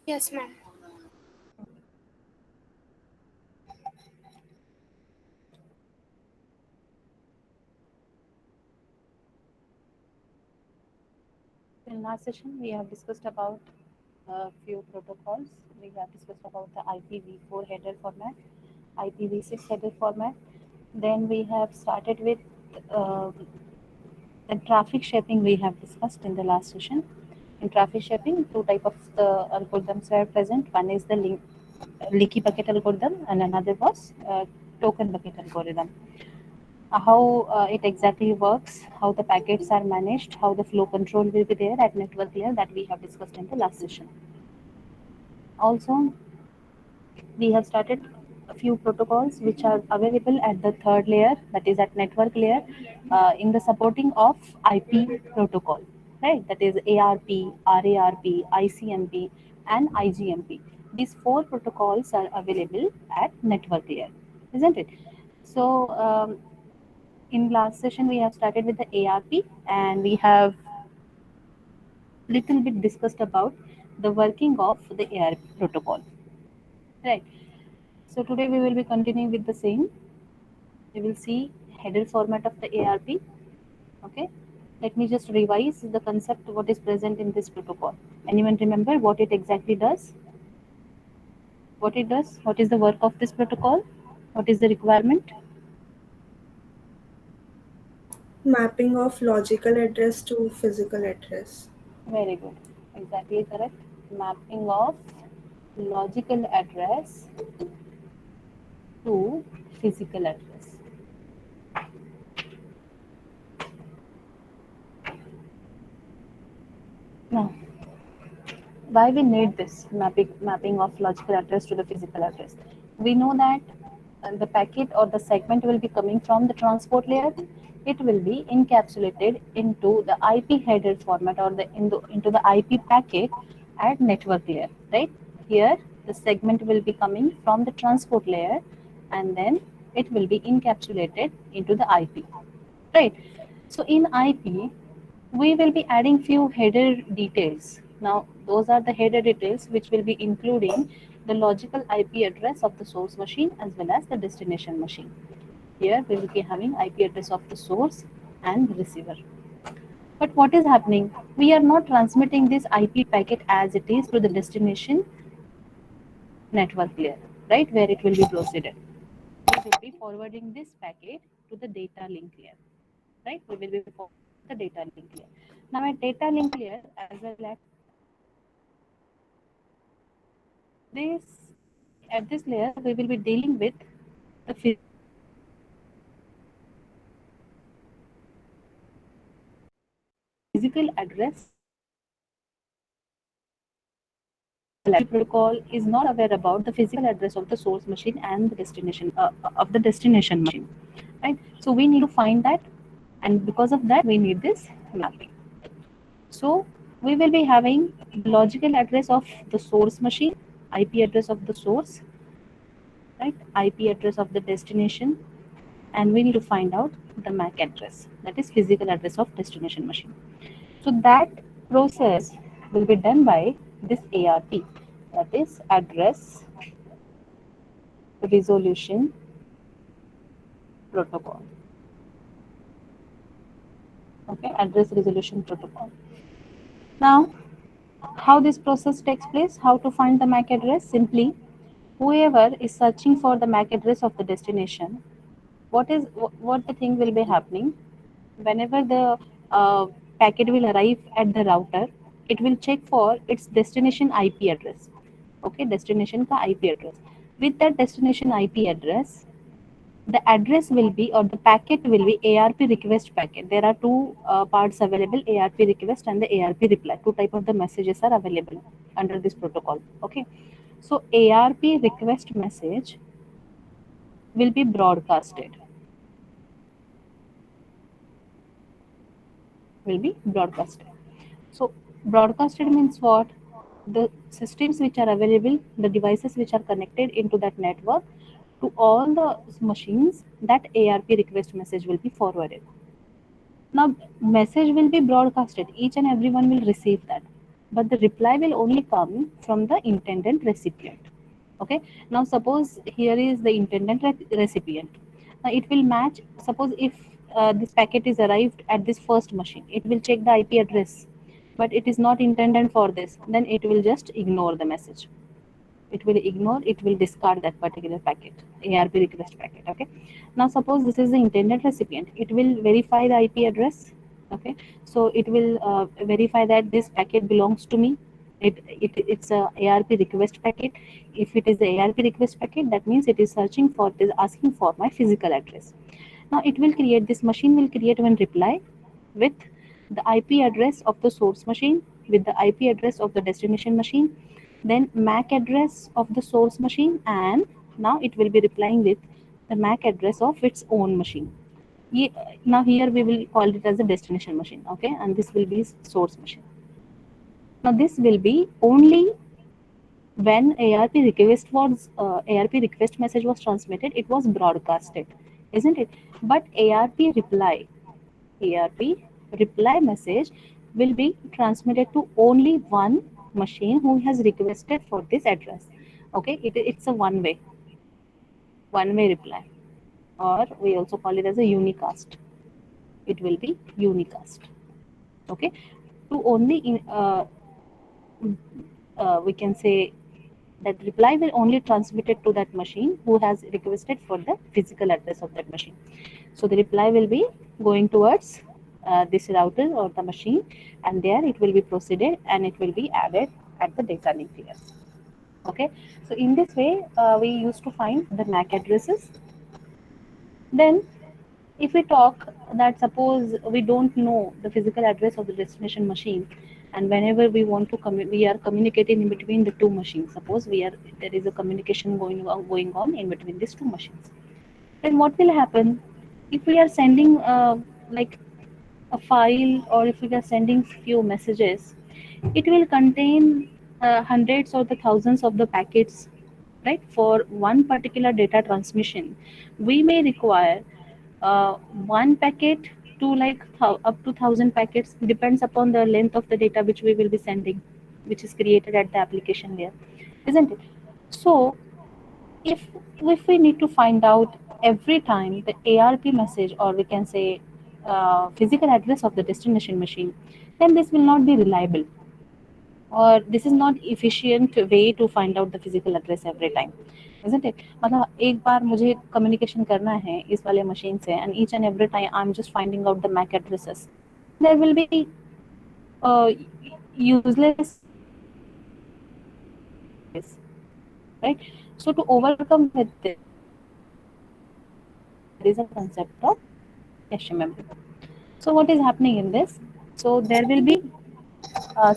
Yes, ma'am. In last session, we have discussed about a few protocols. We have discussed about the IPv4 header format, IPv6 header format. Then we have started with uh, the traffic shaping we have discussed in the last session. In traffic shaping, two type of the algorithms were present. One is the leaky bucket algorithm, and another was token bucket algorithm. How it exactly works, how the packets are managed, how the flow control will be there at network layer, that we have discussed in the last session. Also, we have started a few protocols which are available at the third layer, that is at network layer, in the supporting of IP protocol, right? That is ARP, RARP, ICMP, and IGMP. These four protocols are available at network layer, isn't it? So, in last session we have started with the ARP, and we have little bit discussed about the working of the ARP protocol, right? So today we will be continuing with the same. We will see header format of the ARP. Okay, let me just revise the concept what is present in this protocol. Anyone remember what it exactly does? What it does? What is the work of this protocol? What is the requirement? Mapping of logical address to physical address. Very good. Exactly correct. Mapping of logical address to physical address. Now, why we need this mapping of logical address to the physical address? We know that the packet or the segment will be coming from the transport layer. It will be encapsulated into the IP header format, or into the IP packet at network layer, right? Here the segment will be coming from the transport layer, and then it will be encapsulated into the IP, right? So in IP, we will be adding few header details. Now, those are the header details which will be including the logical IP address of the source machine as well as the destination machine. Here we will be having IP address of the source and the receiver. But what is happening? We are not transmitting this IP packet as it is to the destination network layer, right, where it will be proceeded. We will be forwarding this packet to the data link layer, right? We will be forwarding to the data link layer. Now at data link layer as well as this, at this layer we will be dealing with the physical address of the source machine and the destination machine. Physical address protocol is not aware about the physical address of the source machine and the destination machine, right? So we need to find that, and because of that we need this mapping. So we will be having the logical address of the source machine, IP address of the source, right? IP address of the destination, and we need to find out the MAC address, that is physical address of destination machine. So that process will be done by this ARP, that is address resolution protocol. Okay, address resolution protocol. Now, how this process takes place, how to find the MAC address? Simply, whoever is searching for the MAC address of the destination, what the thing will be happening? Whenever the uh, packet will arrive at the router, it will check for its destination IP address. Okay, destination ka IP address. With that destination IP address, the address will be, or the packet will be, ARP request packet. There are two parts available: ARP request and the ARP reply. Two type of the messages are available under this protocol. Okay, so ARP request message will be broadcasted. Will be broadcasted. So broadcasted means what? The systems which are available, the devices which are connected into that network, to all the machines, that ARP request message will be forwarded. Now, message will be broadcasted. Each and everyone will receive that. but the reply will only come from the intended recipient. Okay, now suppose here is the intended recipient. Now it will match, suppose if this packet is arrived at this first machine, it will check the IP address, but it is not intended for this, then it will just ignore the message. It will ignore, it will discard that particular packet, ARP request packet. Okay, now suppose this is the intended recipient, it will verify the IP address. Okay, so it will verify that this packet belongs to me. It's a ARP request packet. If it is the ARP request packet, that means it is searching for, it is asking for my physical address. Now it will create, this machine will create one reply with the IP address of the source machine, with the IP address of the destination machine, then MAC address of the source machine, and now it will be replying with the MAC address of its own machine. Now here we will call it as a destination machine, okay, and this will be source machine. Now this will be only when ARP request message was transmitted, it was broadcasted, isn't it? But ARP reply message will be transmitted to only one machine who has requested for this address. Okay, it's a one way reply, or we also call it as a unicast. It will be unicast. Okay, to only we can say that reply will only transmit it to that machine who has requested for the physical address of that machine. So the reply will be going towards this router or the machine, and there it will be proceeded and it will be added at the data nucleus. Okay, so in this way we used to find the MAC addresses. Then if we talk that suppose we don't know the physical address of the destination machine, and whenever we want to we are communicating in between the two machines, suppose there is a communication going on in between these two machines, then what will happen if we are sending like a file, or if we are sending few messages, it will contain hundreds or the thousands of the packets, right? For one particular data transmission, we may require one packet to like up to 1,000 packets, depends upon the length of the data which we will be sending, which is created at the application layer, isn't it? So if we need to find out every time the ARP message, or we can say physical address of the destination machine, then this will not be reliable, or this is not efficient way to find out the physical address every time, isn't it? मतलब एक बार मुझे communication करना है इस वाले machine से, and each and every time I'm just finding out the MAC addresses, there will be useless this, right? So to overcome with this, there is a concept of cache memory. So what is happening in this? So there will be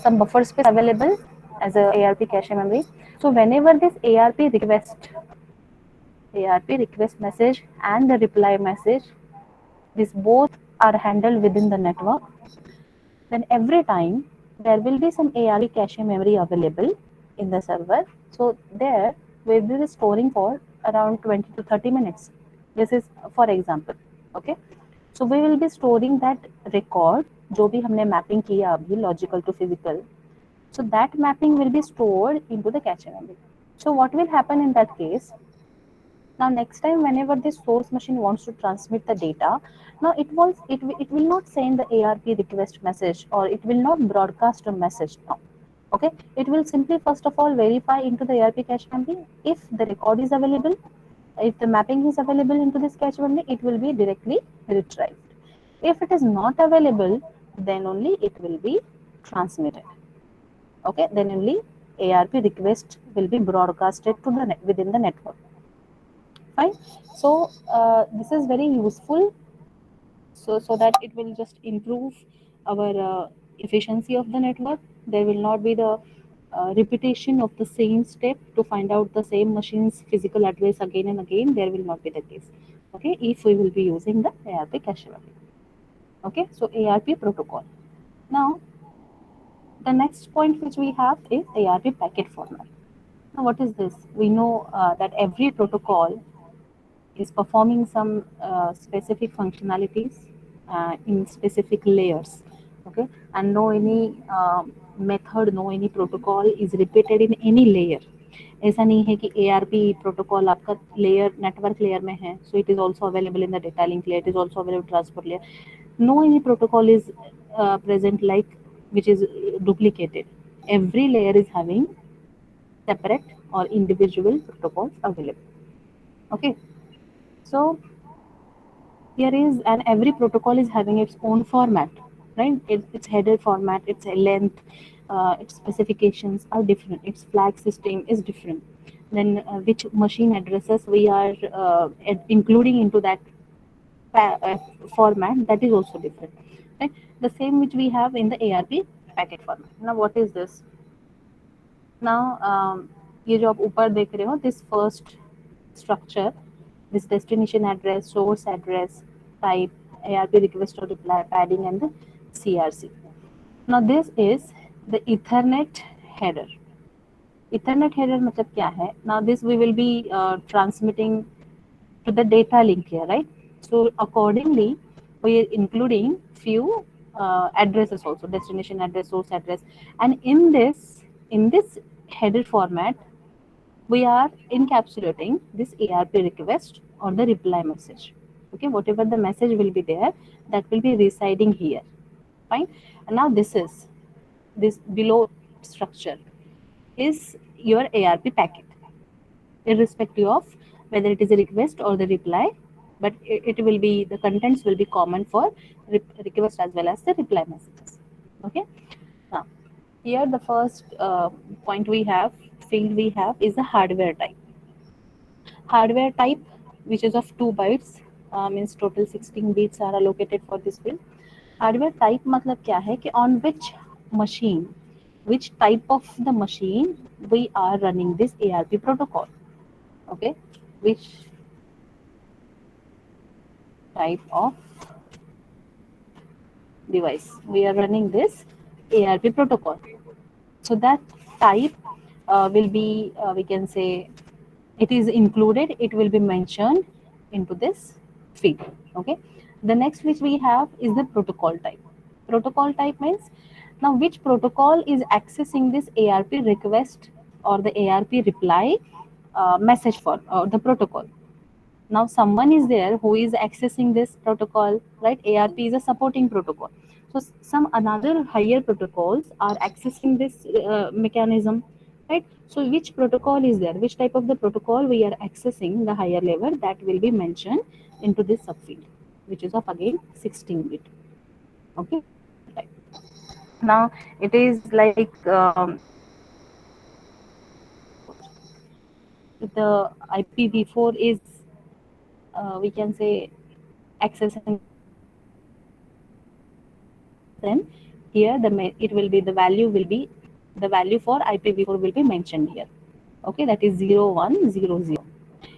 some buffer space available as a ARP cache memory. So whenever this ARP request message and the reply message, these both are handled within the network, then every time there will be some ARP cache memory available in the server. So there we will be storing for around 20 to 30 minutes. This is for example. Okay, so we will be storing that record जो भी हमने mapping किया अभी logical to physical, so that mapping will be stored into the cache memory. So what will happen in that case? Now next time whenever this source machine wants to transmit the data, now it will not send the ARP request message, or it will not broadcast a message now. Okay, it will simply first of all verify into the ARP cache memory. If the record is available, if the mapping is available into this cache memory, it will be directly retrieved. If it is not available, then only it will be transmitted. Okay, then only ARP request will be broadcasted to the within the network. Fine. So this is very useful, so that it will just improve our efficiency of the network. There will not be the repetition of the same step to find out the same machine's physical address again and again. There will not be the case. Okay, if we will be using the ARP cache memory. Okay, so ARP protocol. Now the next point which we have is ARP packet format. Now what is this? We know that every protocol is performing some specific functionalities in specific layers. okay, and no any method, no any protocol is repeated in any layer. ऐसा नहीं है कि ARP protocol आपका layer network layer में है, so it is also available in the data link layer, it is also available transport layer. No any protocol is present like which is duplicated. Every layer is having separate or individual protocols available. Okay, so here is, and every protocol is having its own format, right? Its header format, its length, its specifications are different, its flag system is different. Then which machine addresses we are including into that format, that is also different, right? The same which we have in the ARP packet format. Now what is this? Now ये जो आप ऊपर देख रहे हो, this first structure, this destination address, source address, type, ARP request or reply, padding, and the CRC. Now this is the Ethernet header. Ethernet header मतलब क्या है? Now this we will be transmitting to the data link here, right? So accordingly, we are including few addresses also, destination address, source address, and in this header format, we are encapsulating this ARP request or the reply message. Okay, whatever the message will be there, that will be residing here. Fine. And now this below structure is your ARP packet, irrespective of whether it is a request or the reply, but it will be, the contents will be common for request as well as the reply messages. Okay, now here the first point we have, field we have, is the hardware type. Hardware type, which is of 2 bytes, means total 16 bits are allocated for this field. Hardware type मतलब क्या है कि on which machine, which type of the machine we are running this ARP protocol. Okay, which type of device we are running this ARP protocol. So that type will be, we can say, it is included, it will be mentioned into this field. Okay, the next which we have is the protocol type. Protocol type means now which protocol is accessing this ARP request or the ARP reply message for the protocol. Now someone is there who is accessing this protocol, right? ARP is a supporting protocol, so some another higher protocols are accessing this mechanism, right? So which protocol is there, which type of the protocol we are accessing the higher level, that will be mentioned into this subfield, which is of again 16 bit. Okay, protocol type. Now it is like the IPv4 is we can say accessing this protocol, then here it will be, the value will be, the value for IPv4 will be mentioned here. Okay, that is 0100.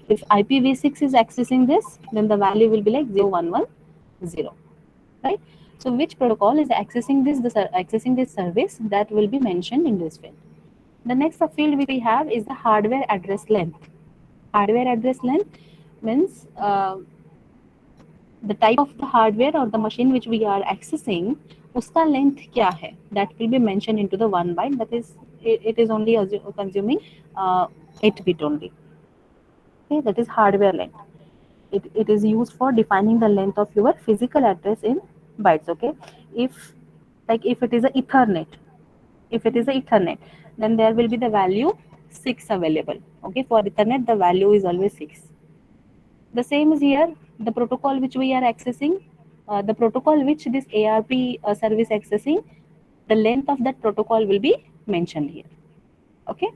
If IPv6 is accessing this, then the value will be like 0110, right? So which protocol is accessing this service, that will be mentioned in this field. The next subfield which we have is the hardware address length. Hardware address length means the type of the hardware or the machine which we are accessing, uska length kya hai, that will be mentioned into the 1 byte, that is it is only consuming 8 bit only. Okay, that is hardware length. It is used for defining the length of your physical address in bytes. Okay, if like if it is a ethernet, then there will be the value 6 available. Okay, for ethernet the value is always 6. The same is here, the protocol which we are accessing, the protocol which this ARP service accessing, the length of that protocol will be mentioned here. Okay,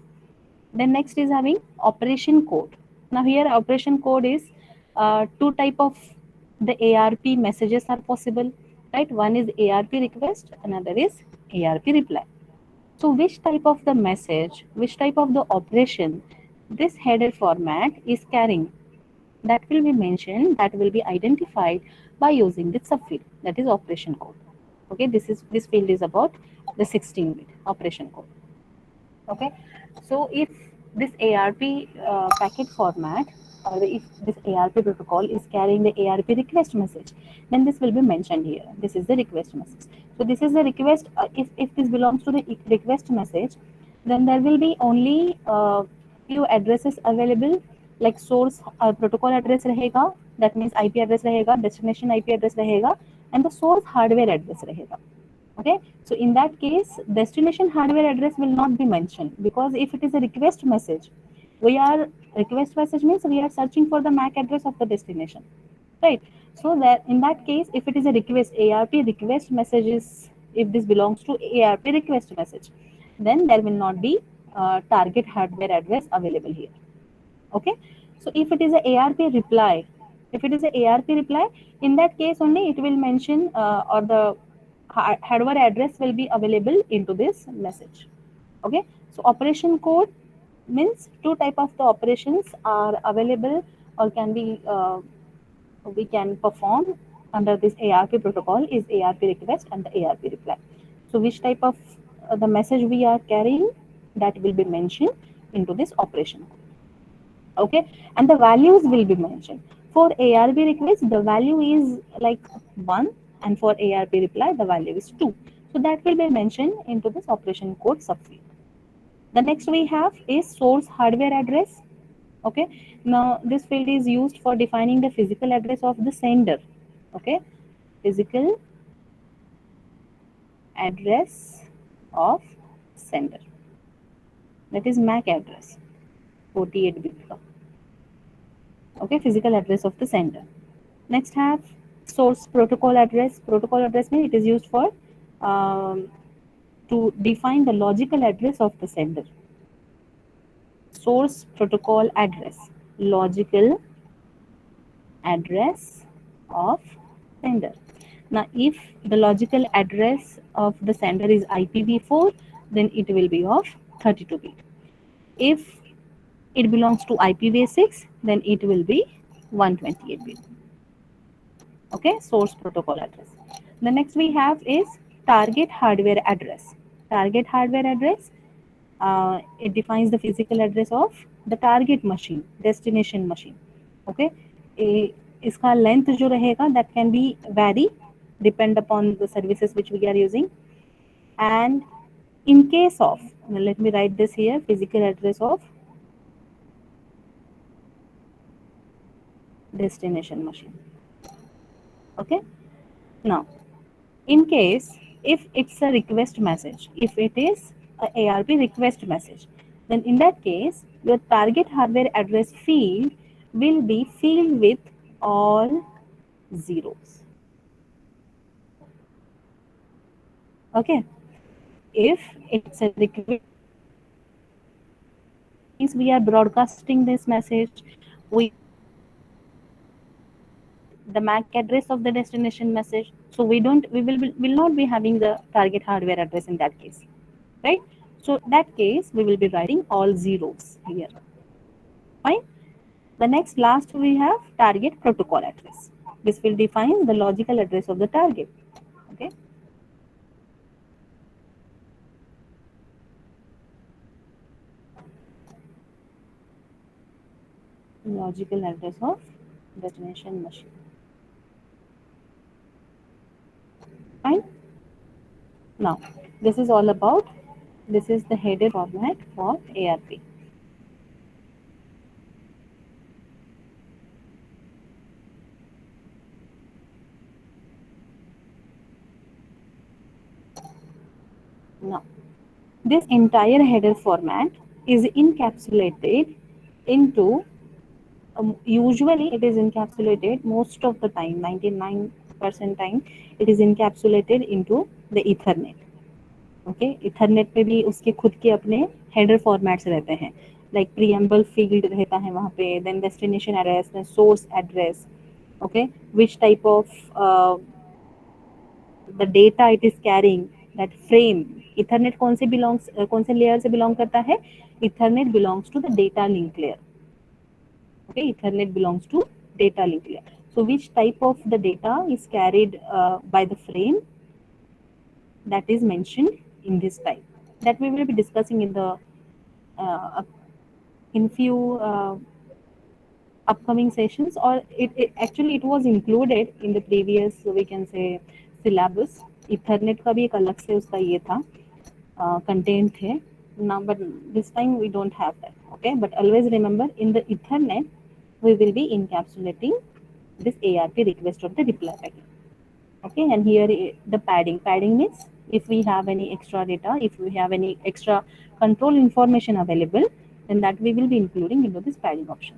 then next is having operation code. Now here operation code is two type of the ARP messages are possible, right? One is ARP request, another is ARP reply. So which type of the message, which type of the operation this header format is carrying, that will be mentioned, that will be identified by using this subfield, that is operation code. Okay, this field is about the 16-bit operation code. Okay, so if this ARP packet format or if this ARP protocol is carrying the ARP request message, then this will be mentioned here. This is the request message. So this is the request. If this belongs to the request message, then there will be only few addresses available, like source protocol address रहेगा, that means IP address रहेगा, destination IP address रहेगा, and the source hardware address रहेगा. Okay, so in that case, destination hardware address will not be mentioned, because if it is a request message, we are request message means we are searching for the MAC address of the destination, right? So that in that case, if it is a request ARP request messages, if this belongs to ARP request message, then there will not be target hardware address available here. Okay, so if it is a ARP reply, if it is a ARP reply, in that case only it will mention or the hardware address will be available into this message. Okay, so operation code means two type of the operations are available or can be we can perform under this ARP protocol is ARP request and the ARP reply. So which type of the message we are carrying, that will be mentioned into this operation code. Okay, and the values will be mentioned. For ARP request, the value is like 1, and for ARP reply, the value is 2. So that will be mentioned into this operation code subfield. The next we have is source hardware address. Okay, now this field is used for defining the physical address of the sender. Okay, physical address of sender, that is MAC address, 48-bit. Okay, physical address of the sender. Next have source protocol address. Protocol address means it is used for to define the logical address of the sender. Source protocol address, logical address of sender. Now, if the logical address of the sender is IPv4, then it will be of 32-bit. If it belongs to IPv6, then it will be 128-bit. Okay, source protocol address. The next we have is target hardware address. Target hardware address, it defines the physical address of the target machine, destination machine. Okay, इसका length जो रहेगा that can be vary depend upon the services which we are using. And in case of, let me write this here, physical address of destination machine. Okay, now in case if it's a request message, if it is a ARP request message, then in that case your target hardware address field will be filled with all zeros. Okay, if it's a request means we are broadcasting this message, we the MAC address of the destination message, so we will not be having the target hardware address in that case, right? So that case we will be writing all zeros here. Fine. The next last we have target protocol address. This will define the logical address of the target. Okay. Logical address of destination machine. Fine. Now this is all about, this is the header format for ARP. Now this entire header format is encapsulated into usually it is encapsulated most of the time, 99% time it is encapsulated into the Ethernet. Okay, Ethernet पे भी उसके खुद के अपने header formats रहते हैं, like preamble field रहता है वहाँ पे, then destination address, then source address. Okay, which type of the data it is carrying, that frame. Ethernet कौन से belongs कौन से layer से belong करता है? Ethernet belongs to the data link layer. Okay, Ethernet belongs to data link layer. So which type of the data is carried by the frame, that is mentioned in this type, that we will be discussing in the in few upcoming sessions, or it actually it was included in the previous, we can say, syllabus. Ethernet का भी एक अलग से उसका ये था, content थे now, but this time we don't have that. Okay, but always remember, in the Ethernet we will be encapsulating this ARP request of the reply packet. Okay, and here the padding means if we have any extra data, if we have any extra control information available, then that we will be including into this padding option.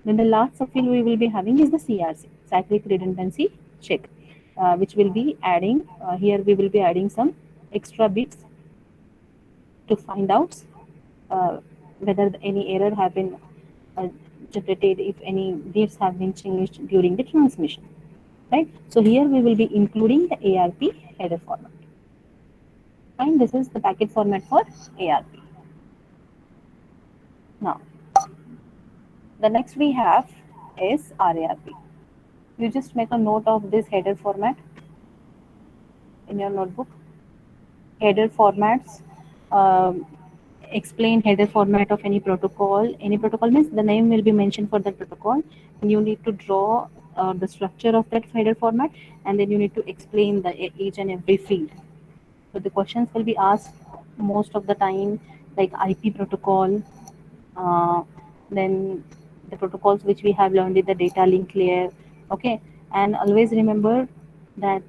Then the last subfield we will be having is the CRC, cyclic redundancy check, which will be adding, here we will be adding some extra bits to find out uh, whether any error have been uh, generated, if any bits have been changed during the transmission, right? So here we will be including the ARP header format, and this is the packet format for ARP. Now, the next we have is RARP. You just make a note of this header format in your notebook. Header formats, um, explain header format of any protocol. Any protocol means the name will be mentioned for that protocol, and you need to draw the structure of that header format, and then you need to explain the each and every field. So the questions will be asked most of the time, like IP protocol, uh, then the protocols which we have learned in the data link layer. Okay, and always remember that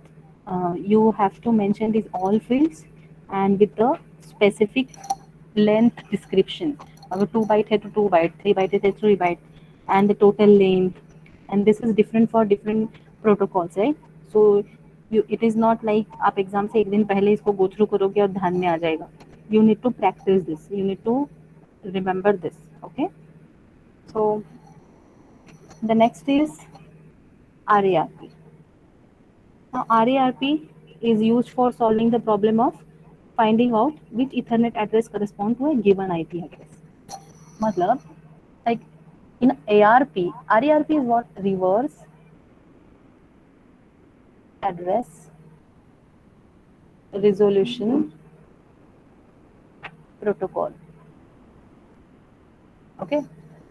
you have to mention these all fields and with the specific length description. अगर 2 byte है तो 2 byte, 3 byte है तो 3 byte, and the total length, and this is different for different protocols, right? So you, it is not like आप exam से एक दिन पहले इसको go through करोगे और ध्यान में आ जाएगा. You need to practice this, you need to remember this. Okay, so the next is RARP. Now RARP is used for solving the problem of finding out which Ethernet address correspond to a given IP address. मतलब like in RARP is what? Reverse address resolution protocol. Okay,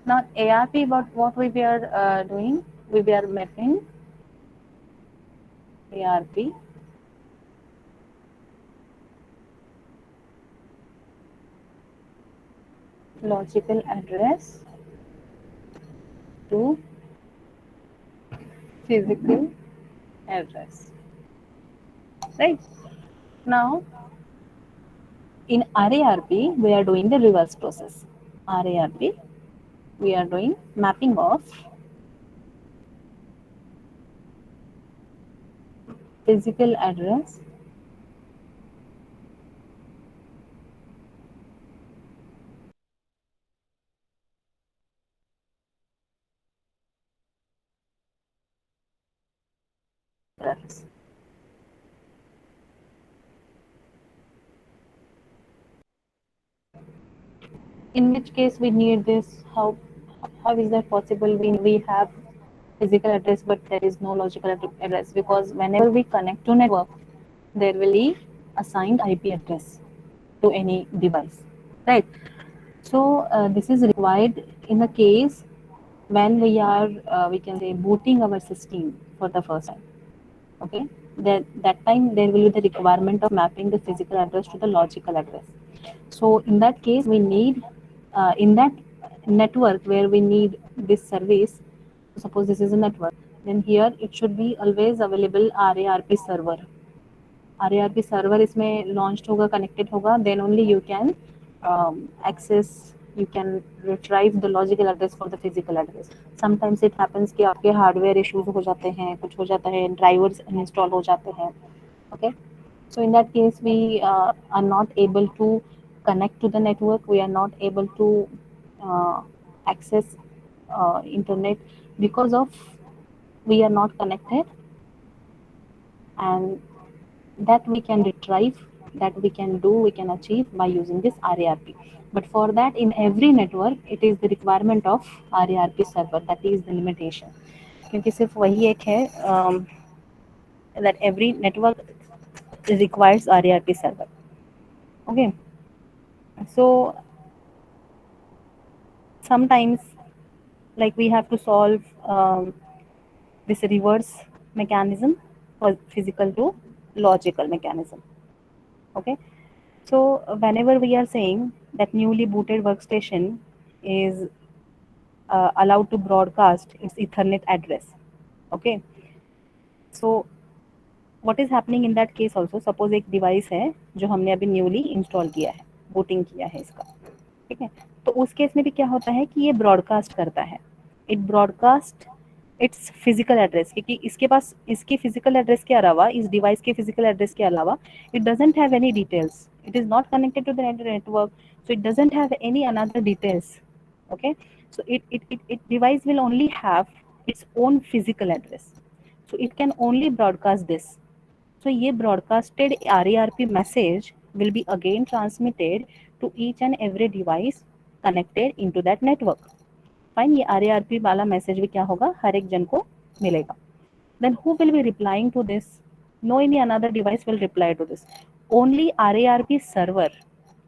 now ARP, what we are doing, we are mapping ARP logical address to physical address, right? Now in RARP we are doing the reverse process. RARP we are doing mapping of physical address address. In which case we need this? How is that possible? We have physical address but there is no logical address, because whenever we connect to network there will be assigned IP address to any device, right? So this is required in the case when we are we can say booting our system for the first time. Okay, that time there will be the requirement of mapping the physical address to the logical address. So in that case we need in that network where we need this service, suppose this is a network, then here it should be always available RARP server. RARP server इसमें launched होगा, connected होगा, then only you can access, you can retrieve the logical address for the physical address. Sometimes it happens कि आपके hardware issues हो जाते हैं, कुछ हो जाता है, drivers uninstall हो जाते हैं. Okay, so in that case we are not able to connect to the network, we are not able to uh, access internet because of we are not connected, and that we can retrieve, that we can do, we can achieve by using this RARP. But for that in every network it is the requirement of RARP server, that is the limitation, क्योंकि सिर्फ वही एक है that every network requires RARP server. Okay, so sometimes Like we have to solve this reverse mechanism for physical to logical mechanism. Okay, so whenever we are saying that newly booted workstation is allowed to broadcast its Ethernet address. Okay, so what is happening in that case also, suppose एक device है जो हमने अभी newly install किया है, booting किया है इसका, ठीक है, तो उस केस में भी क्या होता है कि ये ब्रॉडकास्ट करता है, it broadcast it's physical address, क्योंकि इसके पास इसके फिजिकल एड्रेस के अलावा, इस डिवाइस के फिजिकल एड्रेस के अलावा it doesn't have any details, it is not connected to the network, so it doesn't have any another details. Okay, so it device will only have its own physical address, so it can only broadcast this. So ये broadcasted RARP message will be again transmitted to each and every device connected into that network. Fine, ये RARP वाला message भी क्या होगा, हर एक जन को मिलेगा. Then who will be replying to this? No any another device will reply to this. Only RARP server,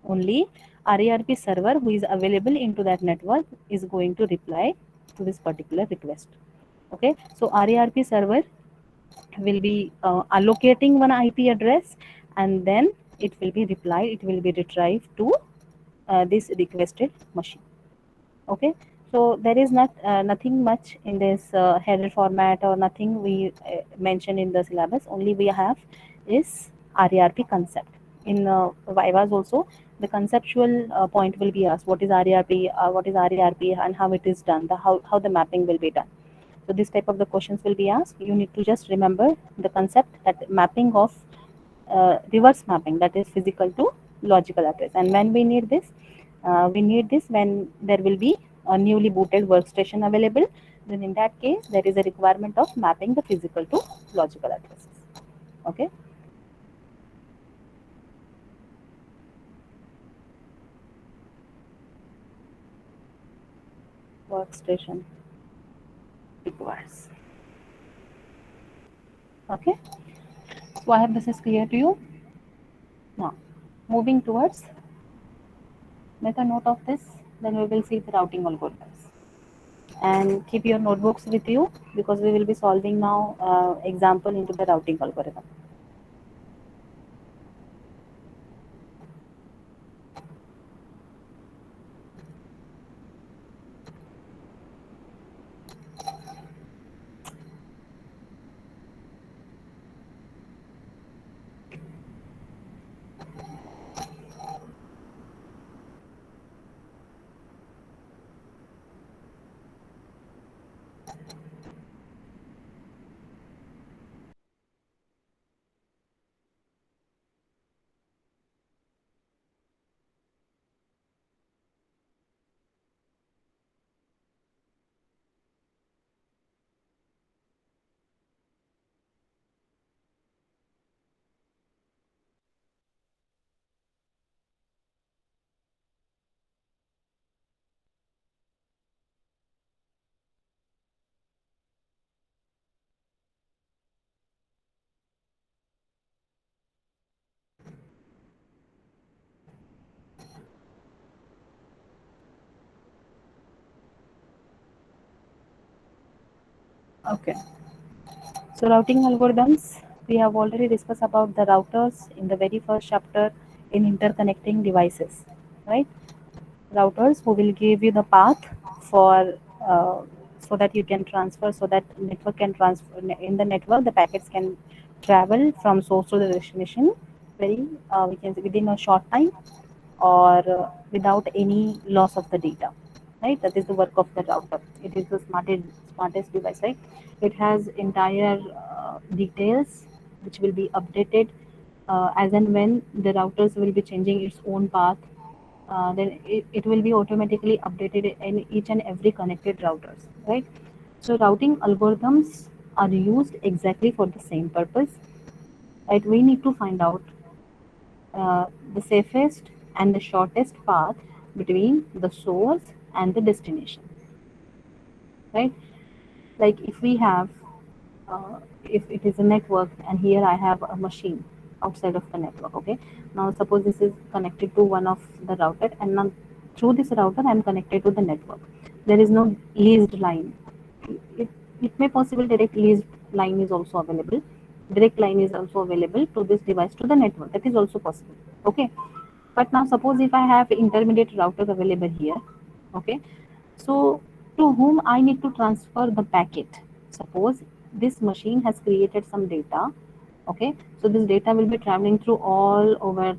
only RARP server who is available into that network is going to reply to this particular request. Okay, so RARP server will be allocating one IP address, and then it will be replied, it will be retrieved to this requested machine. Okay, so there is nothing much in this header format, or nothing we mention in the syllabus. Only we have is RARP concept. In Vivas also, the conceptual point will be asked, what is RARP, what is RARP, and how it is done, how the mapping will be done. So this type of the questions will be asked. You need to just remember the concept that mapping of reverse mapping, that is physical to logical address. And when we need this when there will be a newly booted workstation available. Then in that case, there is a requirement of mapping the physical to logical addresses. Okay. Workstation requires. Okay. So I hope this is clear to you. Now, moving towards, make a note of this. Then we will see the routing algorithms. And keep your notebooks with you, because we will be solving now example into the routing algorithm. Okay. So routing algorithms, we have already discussed about the routers in the very first chapter in interconnecting devices, right? Routers who will give you the path for so that you can transfer, so that network can transfer in the network, the packets can travel from source to the destination very we can say within a short time, or without any loss of the data, right? That is the work of the router. It is the smartest device, right? It has entire details which will be updated as and when the routers will be changing its own path. Then it will be automatically updated in each and every connected routers, right? So routing algorithms are used exactly for the same purpose, right? We need to find out the safest and the shortest path between the source and the destination, right? Like if we have if it is a network, and here I have a machine outside of the network. Okay, now suppose this is connected to one of the router, and now through this router I am connected to the network. there is no leased line. it, it may possible direct leased line is also available, direct line is also available to this device to the network, that is also possible. Okay, but now suppose if I have intermediate router available here. Okay, so to whom I need to transfer the packet? Suppose this machine has created some data. Okay, so this data will be traveling through all over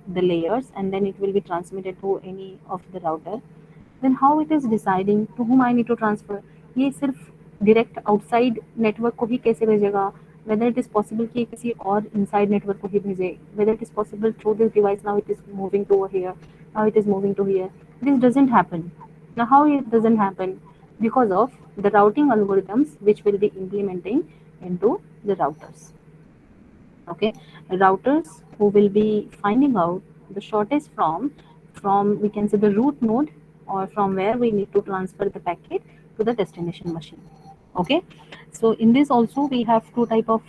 the layers, and then it will be transmitted to any of the router. Then how it is deciding to whom I need to transfer? ये सिर्फ direct outside network को ही कैसे भेजेगा? Whether it is possible कि किसी और inside network को ही भेजे? Whether it is possible through this device now it is moving to over here, now it is moving to here? This doesn't happen. Now how it doesn't happen? Because of the routing algorithms which will be implementing into the routers. Okay, routers who will be finding out the shortest from we can say the root node, or from where we need to transfer the packet to the destination machine. Okay, so in this also we have two type of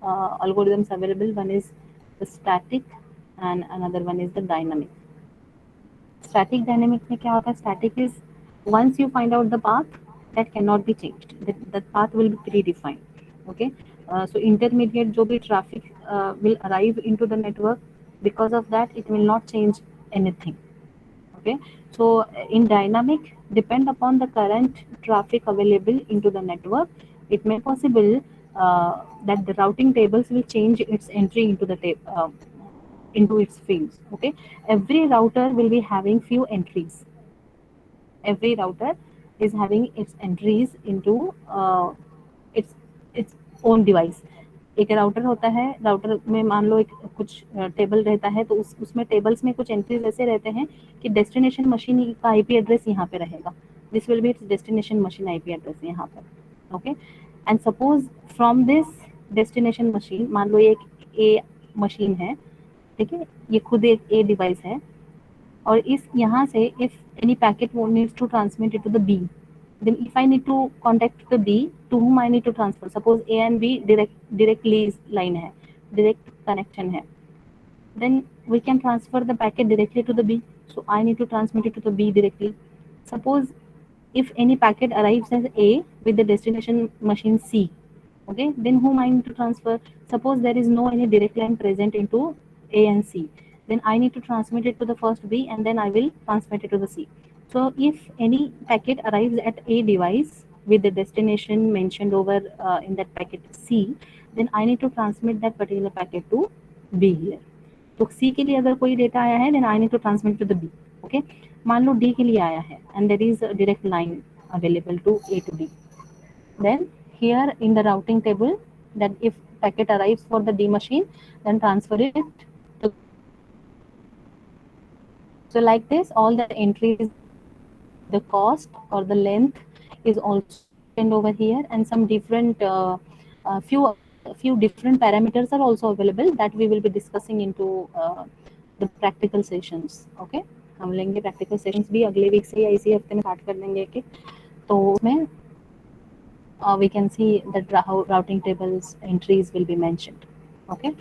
algorithms available. One is the static and another one is the dynamic. Static dynamic में क्या होता है? Static is once you find out the path, that cannot be changed, that path will be predefined. Okay, so intermediate जो भी traffic will arrive into the network, because of that it will not change anything. Okay, so in dynamic, depend upon the current traffic available into the network, it may possible that the routing tables will change its entry into the into its fields. Okay, every router will be having few entries. Every router is having its entries into its its own device. एक router होता है, router में मान लो एक कुछ table रहता है, तो उसमें टेबल्स में कुछ एंट्रीज ऐसे रहते हैं कि डेस्टिनेशन मशीन का आईपी एड्रेस यहाँ पे रहेगा, this will be it's destination machine IP address यहाँ पर. Okay, and suppose from this destination machine, मान लो ये एक ए मशीन है, ठीक है, ये खुद एक ए डिवाइस है, और इस यहाँ से if any packet needs to transmit it to the B, then if I need to contact the B, to whom I need to transfer? Suppose A and B directly line है, direct connection है, then we can transfer the packet directly to the B. So I need to transmit it to the B directly. Suppose if any packet arrives as A with the destination machine C, okay, then whom I need to transfer? Suppose there is no any direct line present into A and C, then I need to transmit it to the first B, and then I will transmit it to the C. So if any packet arrives at A device with the destination mentioned over in that packet C, then I need to transmit that particular packet to B here. तो C के लिए अगर कोई data आया है, then I need to transmit to the B. Okay, मान लो D के लिए आया है and there is a direct line available to A to D. Then here in the routing table, that if packet arrives for the D machine, then transfer it to the B. So like this, all the entries, the cost or the length is also mentioned over here, and some different few different parameters are also available that we will be discussing into the practical sessions. Okay, हम लेंगे practical sessions भी अगले week से या इसी हफ्ते में start कर देंगे कि तो उसमें we can see that how routing tables entries will be mentioned. Okay,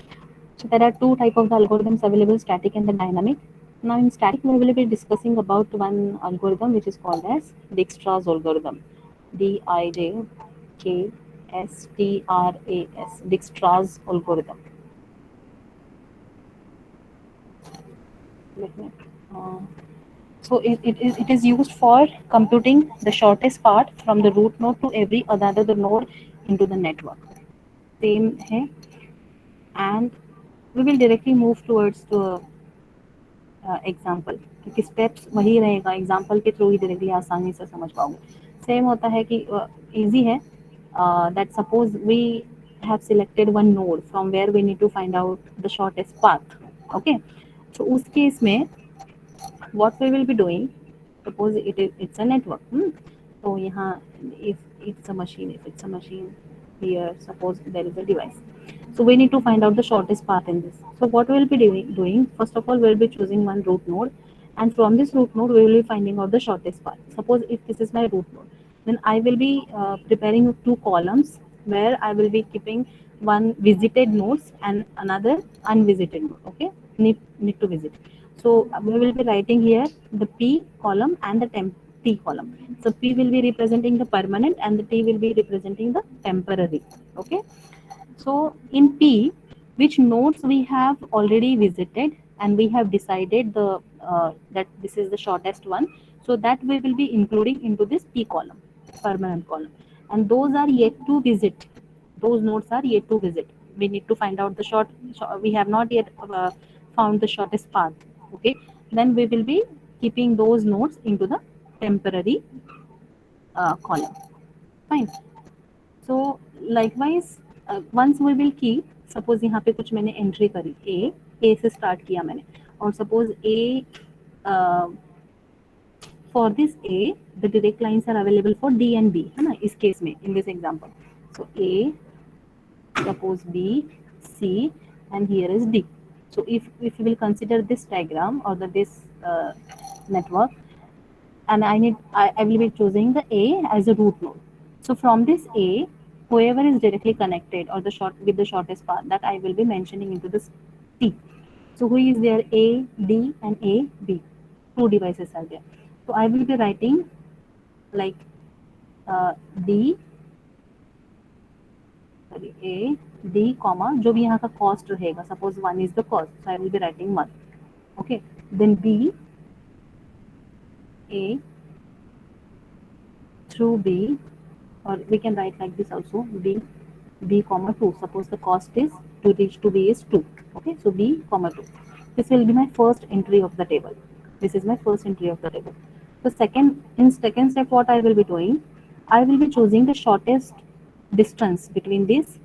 so there are two type of the algorithms available, static and the dynamic. Now in static we will be discussing about one algorithm which is called as Dijkstra's algorithm. Dijkstras, Dijkstra's algorithm. Let me, so it is used for computing the shortest path from the root node to every other node into the network. Same है, and we will directly move towards the example, क्योंकि steps वही रहेगा, example के through ही directly आसानी से समझ पाओगे. Same होता है कि इजी है, that suppose we have selected one node from where we need to find out the shortest path. Okay, so उस केस में what we will be doing, suppose it's a network. तो यहाँ if it's a machine here, suppose there is a device, so we need to find out the shortest path in this. So what we will be doing, first of all we will be choosing one root node, and from this root node we will be finding out the shortest path. Suppose if this is my root node, then I will be preparing two columns where I will be keeping one visited nodes and another unvisited node. Okay, need to visit. So we will be writing here the P column and the T column. So P will be representing the permanent and the T will be representing the temporary. Okay. So in P, which nodes we have already visited and we have decided the that this is the shortest one. So that we will be including into this P column, permanent column. And those are yet to visit. Those nodes are yet to visit. We need to find out the we have not yet found the shortest path. Okay. Then we will be keeping those nodes into the temporary column. Fine. So likewise once we will keep suppose यहाँ पे कुछ मैंने entry करी ए से start किया मैंने और suppose A for this A the direct lines are available for D and B है ना इस केस में in this example so uh suppose B, C, and here is D. So if you will consider this diagram or this network, and I will be choosing the A as a root node. So from this A, whoever is directly connected or with the shortest path that I will be mentioning into this T. So who is there? A, D, and A, B. Two devices are there. So I will be writing like D A D comma जो भी यहाँ का cost रहेगा suppose 1 is the cost so I will be writing 1 okay then B A through B or we can write like this also b comma 2 suppose the cost is to reach to b is 2 okay so b comma 2 this will be my first entry of the table this is my first entry of the table so second step what I will be doing I will be choosing the shortest distance between this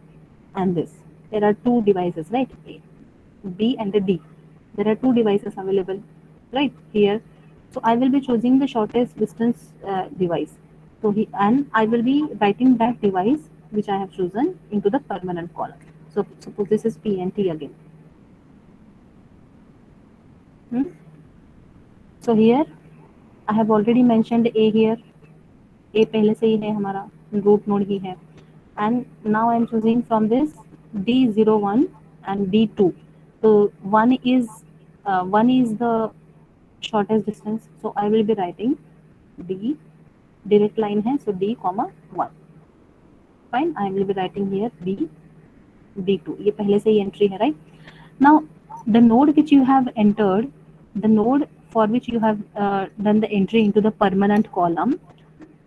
and this there are two devices right a b and the d there are two devices available right here so I will be choosing the shortest distance device so and I will be writing that device which I have chosen into the permanent column. So suppose this is P and T again. So here I have already mentioned A here. A पहले से ही है हमारा root node ही है. And now I am choosing from this D01 and D2. So one is the shortest distance. So I will be writing D direct line है so D comma 1 fine I will be writing here B D2 ये पहले से ही entry है right now the node which you have entered the node for which you have done the entry into the permanent column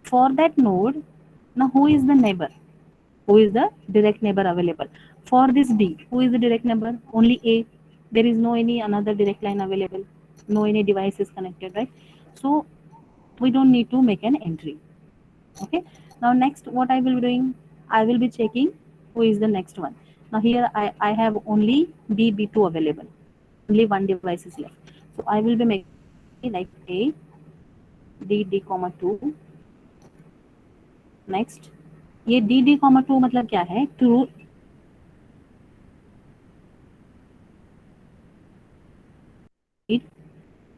for that node now who is the neighbor who is the direct neighbor available for this D who is the direct neighbor only A there is no any another direct line available no any device is connected right so we don't need to make an entry okay now next what I will be doing I will be checking who is the next one now here I have only B2 available only one device is left so I will be making like A D comma 2 next ये D comma 2 मतलब क्या है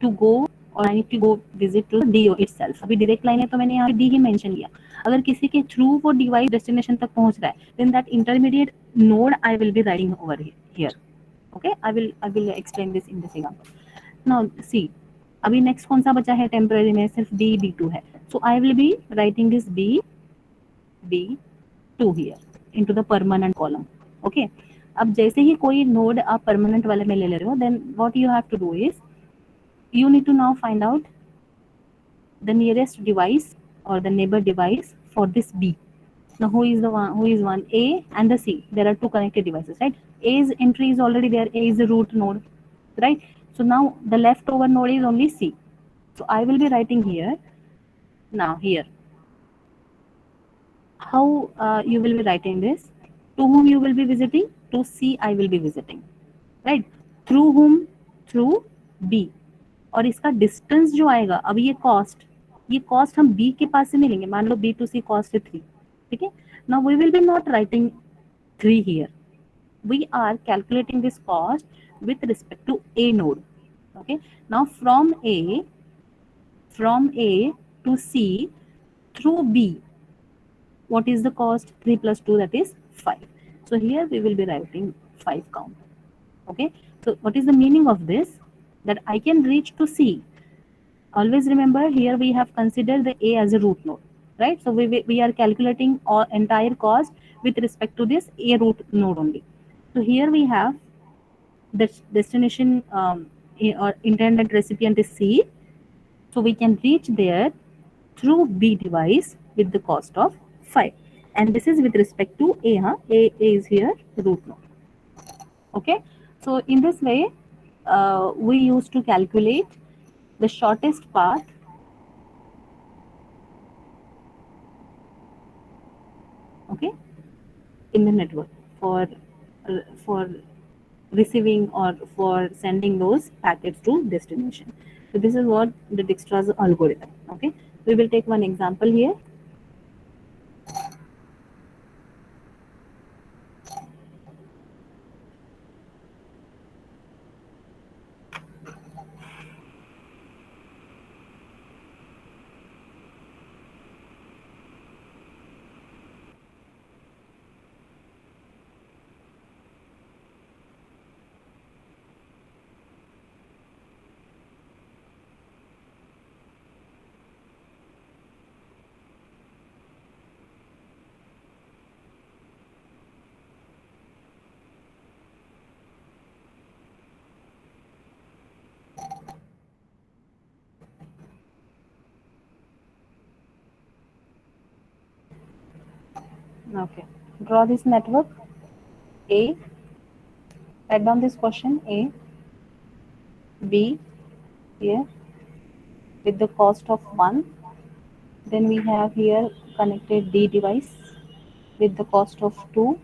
to go और I need to go visit to D itself. अभी direct line है तो मैंने यहाँ पे D ही mention किया. अगर किसी के through वो device destination तक पहुँच रहा है, then that intermediate node I will be writing over here. Okay, I will explain this in this example. Now see, अभी next कौन सा बचा है temporary में सिर्फ B2 है. So I will be writing this B2 here into the permanent column. Okay. अब जैसे ही कोई node आप permanent वाले में ले रहे हो, then what you have to do is you need to now find out the nearest device or the neighbor device for this B. Now who is one A and the C. There are two connected devices, right? A's entry is already there. A is the root node, right? So now the leftover node is only C. So I will be writing here. Now here, how you will be writing this? To whom you will be visiting? To C I will be visiting, right? Through whom? Through B. और इसका distance जो आएगा अब ये cost हम B के पास से मिलेंगे मान लो B2C कॉस्ट है 3 ठीक है now we will be not writing 3 here we are calculating this cost with respect to A node okay now from A to C through B what is the cost 3 plus 2 that is 5 so here we will be writing 5 count okay so what is the meaning of this that I can reach to C Always remember, here we have considered the A as a root node, right? So we are calculating all entire cost with respect to this A root node only. So here we have the destination or intended recipient is C. So we can reach there through B device with the cost of 5. And this is with respect to A. Huh? A is here root node. Okay. So in this way, we used to calculate the shortest path okay in the network for receiving or for sending those packets to destination. So this is what the Dijkstra's algorithm. Okay, we will take one example here. Okay, draw this network A. Write down this question A, B here with the cost of 1. Then we have here connected D device with the cost of 2.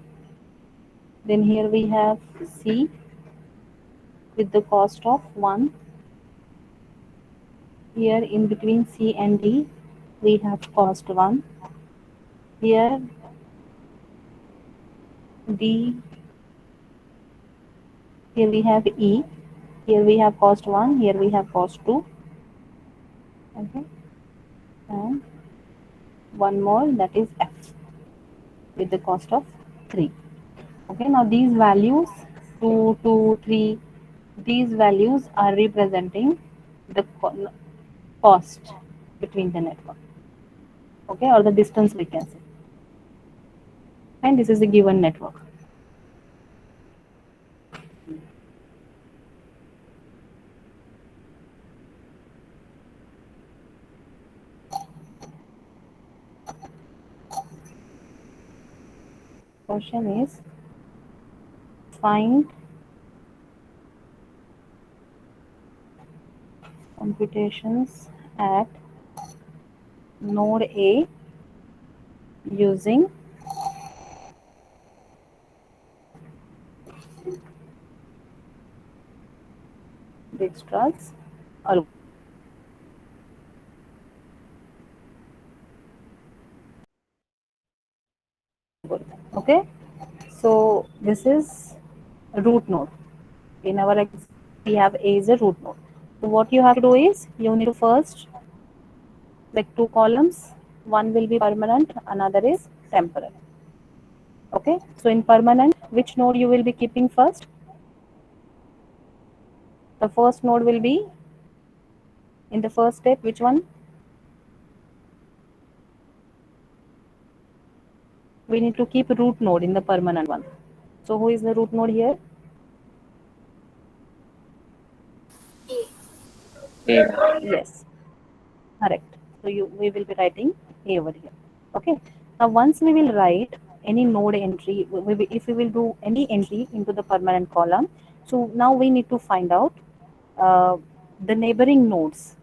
Then here we have C with the cost of 1. Here in between C and D, we have cost 1. Here D, here we have E. Here we have cost 1, here we have cost 2. Okay. And one more, that is F with the cost of 3. Okay, now these values 2, 2, 3, these values are representing the cost between the network. Okay, or the distance we can say. And this is a given network. Question is find computations at node A using Dijkstra's algorithm. Okay, so this is a root node. In our example, we have A is a root node. So what you have to do is you need to first like 2 columns. One will be permanent, another is temporary. Okay, so in permanent, which node you will be keeping first? The first node will be in the first step, which one? We need to keep root node in the permanent one. So who is the root node here? A. Yes, correct. So we will be writing A over here. Okay. Now once we will write any node entry, if we will do any entry into the permanent column, so now we need to find out uh, the neighboring nodes.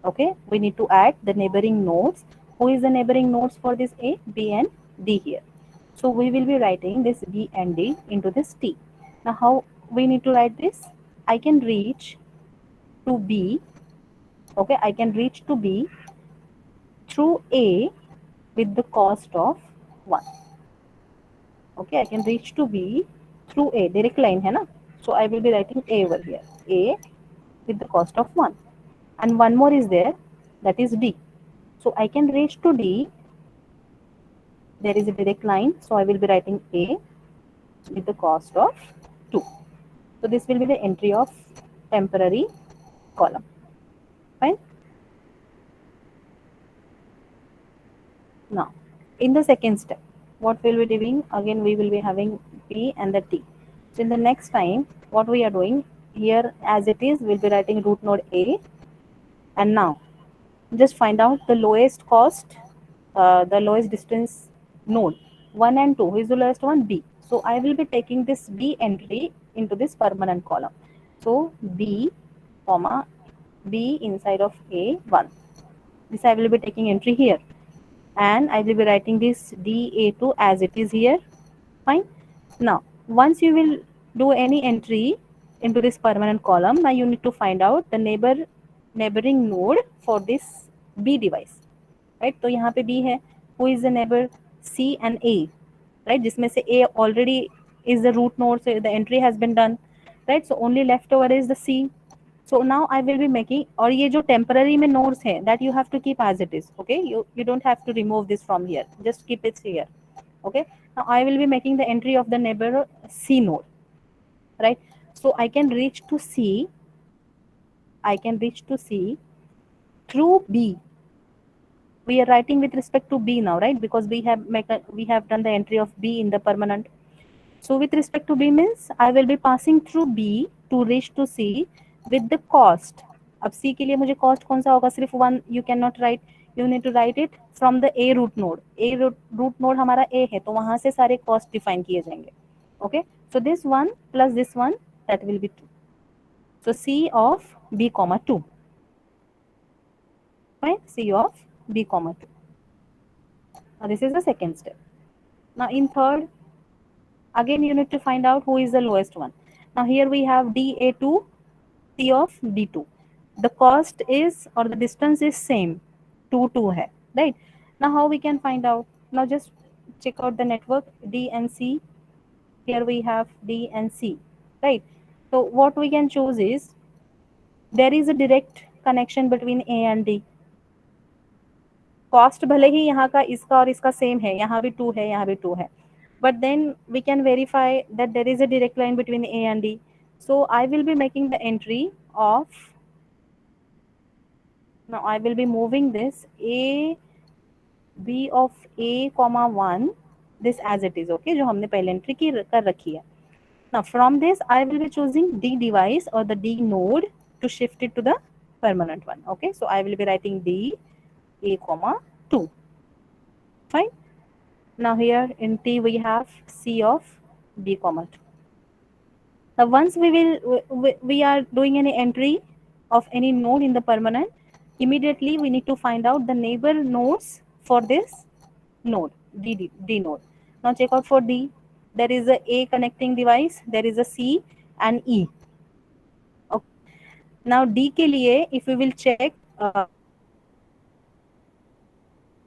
Okay, we need to add the neighboring nodes. Who is the neighboring nodes for this A, B and D here? So we will be writing this B and D into this T. Now how we need to write this? I can reach to B. Okay, I can reach to B through A with the cost of 1. Okay, I can reach to B through A, direct line hai na? So I will be writing A over here, A with the cost of 1. And one more is there, that is D. So I can reach to D, there is a direct line, so I will be writing A with the cost of 2. So this will be the entry of temporary column. Fine. Now, in the second step, what we'll be doing, again we will be having B and the T. So in the next time, what we are doing here as it is, we'll be writing root node A. And now, just find out the lowest cost, the lowest distance node. 1 and 2, who is the lowest one? B. So I will be taking this B entry into this permanent column. So B, comma, B inside of A, 1. This I will be taking entry here, and I will be writing this DA2 as it is here. Fine. Now, once you will do any entry into this permanent column, now you need to find out the neighboring node for this B device. Right? तो यहाँ पे B है. Who is the neighbor? C and A. Right? जिसमें से A already is the root node, so the entry has been done. Right? So only left over is the C. So now I will be making, और ये जो temporary में nodes है, that you have to keep as it is. Okay, you don't have to remove this from here, just keep it here. Okay, now I will be making the entry of the neighbor C node, right? So I can reach to C, through B. We are writing with respect to B now, right? Because we have done the entry of B in the permanent. So with respect to B means I will be passing through B to reach to C with the cost. अब C के लिए मुझे cost कौन सा होगा? सिर्फ one you cannot write. You need to write it from the A root node. A root node हमारा A है, तो वहां से सारे cost define किए जाएंगे. Okay. So this one plus this one, that will be 2. So C of B comma 2. Fine. C of B comma 2. Now this is the second step. Now in third, again you need to find out who is the lowest one. Now here we have DA2, C of B2. The cost is, or the distance is same, 2 2 hai, right? Now how we can find out? Now just check out the network D and C. Here we have D and C, right? So what we can choose is, there is a direct connection between A and D. Cost भले ही यहाँ का इसका और इसका same है, यहाँ भी 2 है, यहाँ भी 2 है, but then we can verify that there is a direct line between A and D. So I will be making the entry of, now I will be moving this A B of A comma 1, this as it is, okay, जो हमने पहले entry की कर रखी है. Now from this I will be choosing D device or the D node to shift it to the permanent one. Okay, so I will be writing D A comma 2. Fine. Now here in T we have C of B comma 2. Now once we are doing any entry of any node in the permanent, immediately we need to find out the neighbor nodes for this node, D node. Now check out for D. There is a connecting device, there is a C and E. Okay. Now D के लिए if we will check,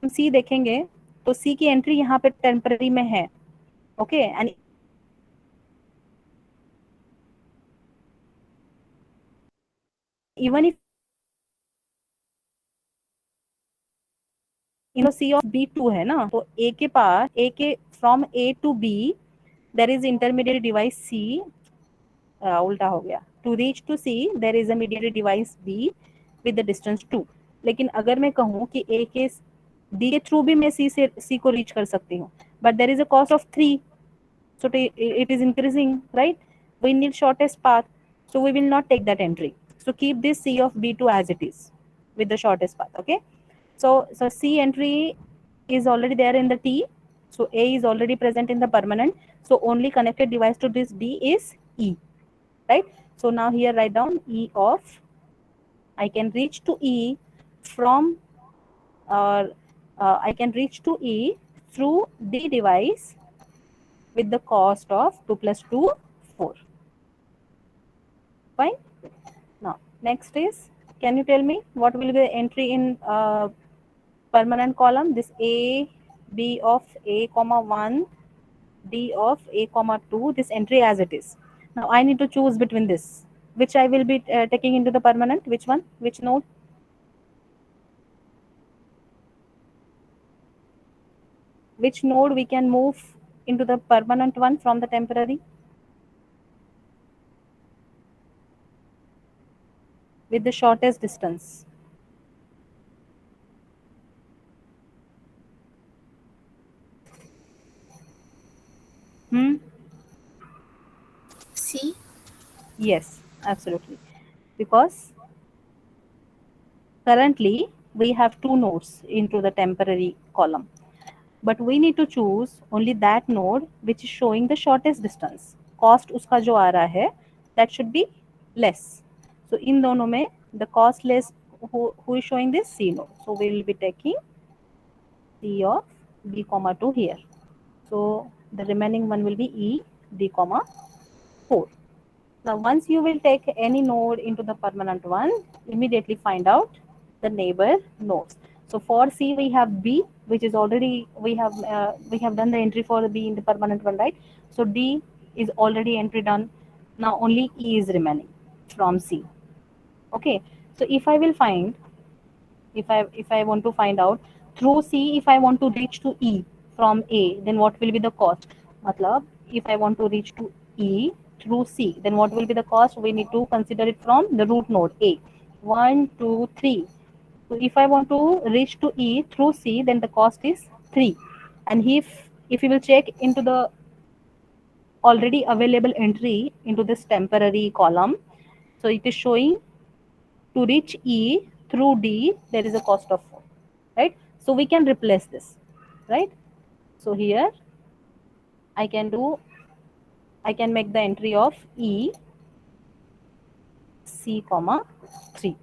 हम C देखेंगे तो C की entry यहाँ पे temporary में है. Okay, and even if C of B2 है ना, तो A के पास, A के from A to B there is intermediate device C, उल्टा हो गया, to reach to C there is a mediated device B with the distance 2. लेकिन अगर मैं कहूँ कि A के D के थ्रू भी मैं C को रीच कर सकती हूँ, but there is a cost of 3, so it is increasing, right? We need shortest path, so we will not take that entry. So keep this C of B2 as it is with the shortest path. Okay, so C entry is already there in the T, so A is already present in the permanent, so only connected device to this D is E, right? So now here write down E of, I can reach to E from, I can reach to E through D device with the cost of 2 plus 2, 4. Fine. Now next is, can you tell me what will be the entry in permanent column? This A, B of A comma 1, D of A comma 2, this entry as it is. Now I need to choose between this, which I will be taking into the permanent, which one, which node? Which node we can move into the permanent one from the temporary with the shortest distance? Hmm? C. Yes, absolutely. Because currently we have two nodes into the temporary column, but we need to choose only that node which is showing the shortest distance. Cost उसका जो आ रहा है that should be less. So इन दोनों में the cost less who is showing this C node. So we will be taking C of D comma 2 here. So the remaining one will be E D comma 4. Now once you will take any node into the permanent one, immediately find out the neighbor nodes. So for C we have B, which is already we have done the entry for the B in the permanent one, right? So D is already entry done. Now only E is remaining from C. Okay. So if I want to find out through C, if I want to reach to E from A, then what will be the cost? Matlab, if I want to reach to E through C, then what will be the cost? We need to consider it from the root node A. 1, 2, 3. So if I want to reach to E through C, then the cost is 3. And if you will check into the already available entry into this temporary column, so it is showing to reach E through D, there is a cost of 4, right? So we can replace this, right? So here I can make the entry of E C comma 3.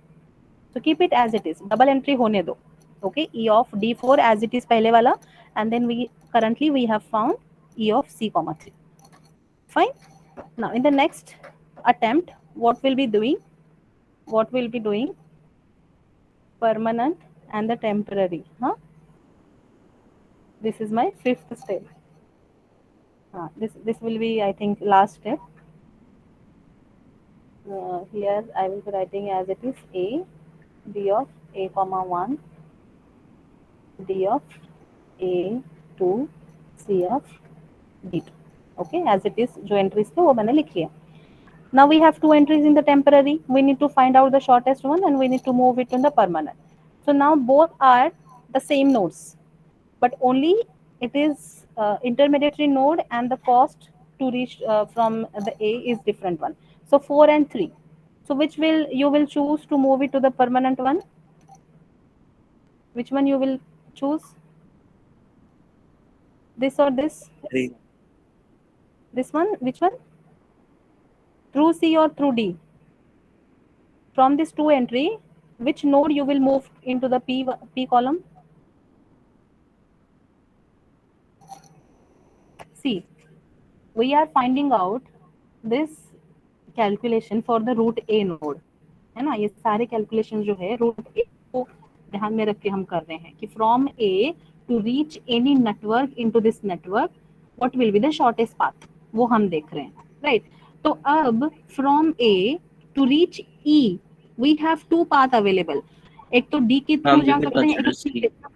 So keep it as it is. Double entry hone do. Okay, E of D4 as it is pehle wala, and then we have found E of C comma 3. Fine. Now in the next attempt, what we'll be doing? Permanent and the temporary. This is my fifth step. This will be, I think, last step. Here I will be writing as it is A, D of A comma 1, D of A 2, C of D 2. Okay, as it is जो entries थे वो मैंने लिख लिया. Now we have two entries in the temporary. We need to find out the shortest one and we need to move it to the permanent. So now both are the same nodes, but only it is intermediary node and the cost to reach from the A is different one. So 4 and 3. So which will you will choose to move it to the permanent one? Which one you will choose? This or this? 3. This one? Which one? Through C or through D? From this two entry, which node you will move into the P column? See, we are finding out this calculation for the root A node, है ना? ये सारे calculation जो है root A को ध्यान में रख के हम कर रहे हैं कि from A to reach any network into this network, what will be the shortest path? वो हम देख रहे हैं, right? तो अब from A to reach E, we have two path available. एक तो D के थ्रू we जा will सकते हैं, एक consider तो C C. के थ्रू.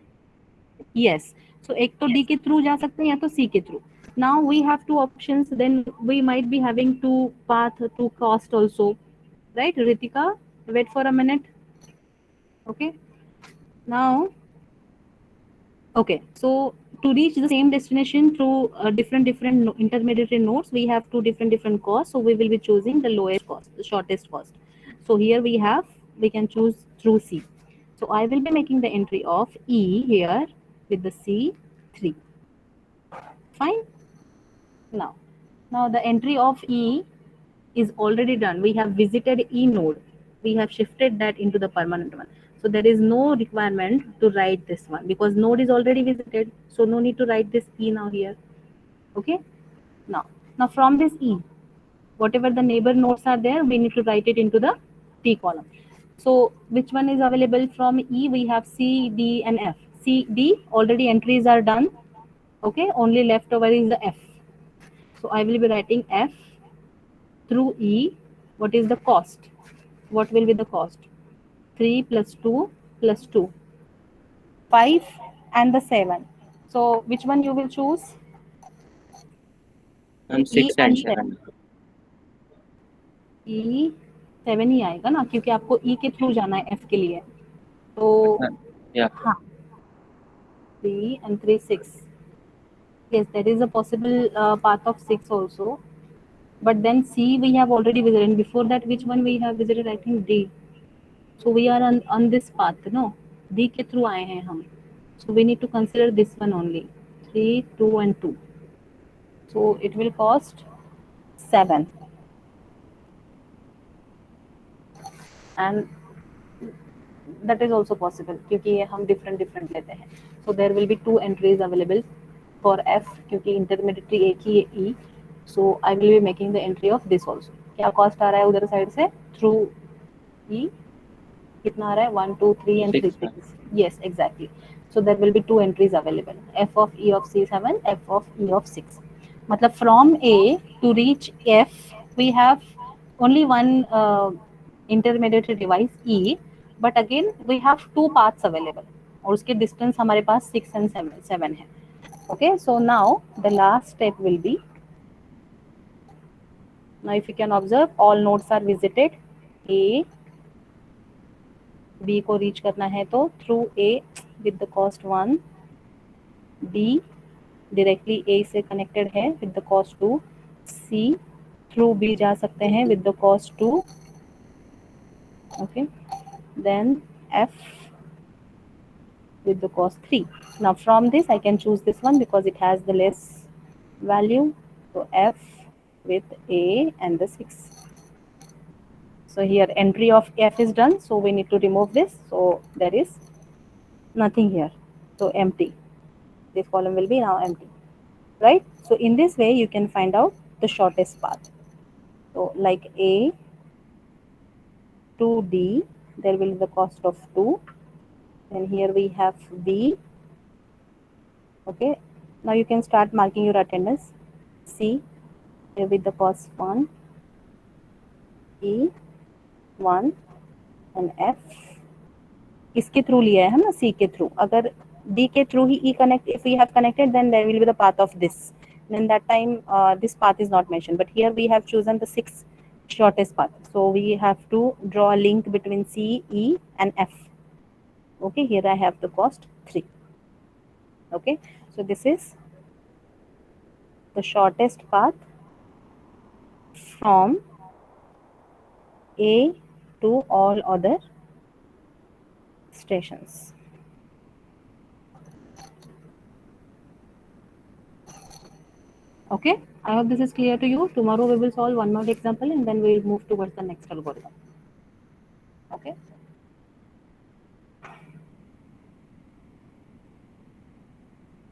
Yes. So एक तो D के थ्रू जा सकते हैं या तो C के through. Now we have two options, then we might be having two path, two cost also, right? Ritika, wait for a minute. Okay, now, okay, so to reach the same destination through different intermediary nodes, we have two different costs, so we will be choosing the lowest cost, the shortest cost. So here we can choose through C. So I will be making the entry of E here with the C3. Fine. Now the entry of E is already done. We have visited E node. We have shifted that into the permanent one. So there is no requirement to write this one because node is already visited. So no need to write this E now here. Okay. Now from this E, whatever the neighbor nodes are there, we need to write it into the T column. So which one is available from E? We have C, D, and F. C, D already entries are done. Okay. Only left over is the F. So I will be writing F through E. What is the cost? What will be the cost? 3 plus 2 plus 2. 5 and the 7. So which one you will choose? And E 6 and and 7. 7. E 7 ही आएगा ना क्योंकि आपको E के through जाना है F के लिए. तो Yeah. हाँ 3 and 3 6. Yes, that is a possible path of 6 also. But then C we have already visited. And before that, which one we have visited? I think D. So we are on this path, no? D के through आए हैं हम. So we need to consider this one only. 3, 2 and 2. So it will cost 7. And that is also possible क्योंकि ये हम different लेते हैं. So there will be 2 entries available for F क्योंकि intermediary एक ही है E. So I will be making the entry of this also. क्या cost आ रहा है उधर साइड से through E? कितना आ रहा है 1 2 3 and 3 6. Yes, exactly. So there will be 2 entries available. F of E of C7, F of E of 6. मतलब from A to reach F we have only one intermediary device E, but again we have 2 paths available और उसके distance हमारे पास 6 and 7 है. Okay, so now the last step will be, now if you can observe, all nodes are visited. A B को reach करना है तो through A with the cost 1, B directly A से connected है with the cost 2, C through B जा सकते हैं with the cost 2. Okay, then F with the cost 3. Now from this I can choose this one because it has the less value. So F with A and the 6. So here entry of F is done. So we need to remove this. So there is nothing here. So empty. This column will be now empty. Right? So in this way you can find out the shortest path. So like A to D, there will be the cost of 2. Then here we have B. Okay, now you can start marking your attendance. C here with the cost 1, E 1 and F इसके through लिया है हम ना, C के through. अगर D के through he E connect, if we have connected, then there will be the path of this. Then that time this path is not mentioned, but here we have chosen the 6th shortest path. So we have to draw a link between C, E and F. Okay, here I have the cost 3. Okay, so this is the shortest path from A to all other stations. Okay, I hope this is clear to you. Tomorrow we will solve one more example and then we will move towards the next algorithm. Okay.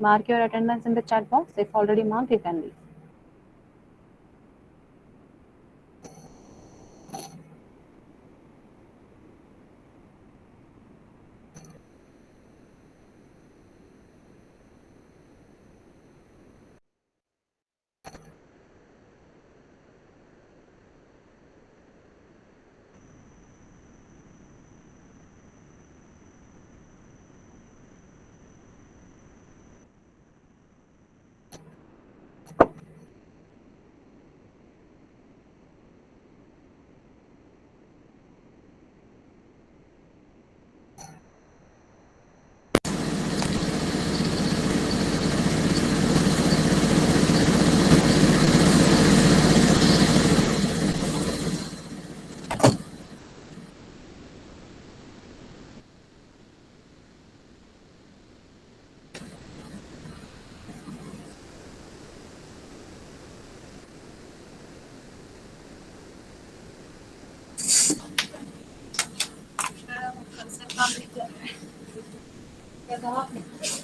Mark your attendance in the chat box. If already marked, you can leave. क्या कहा आपने?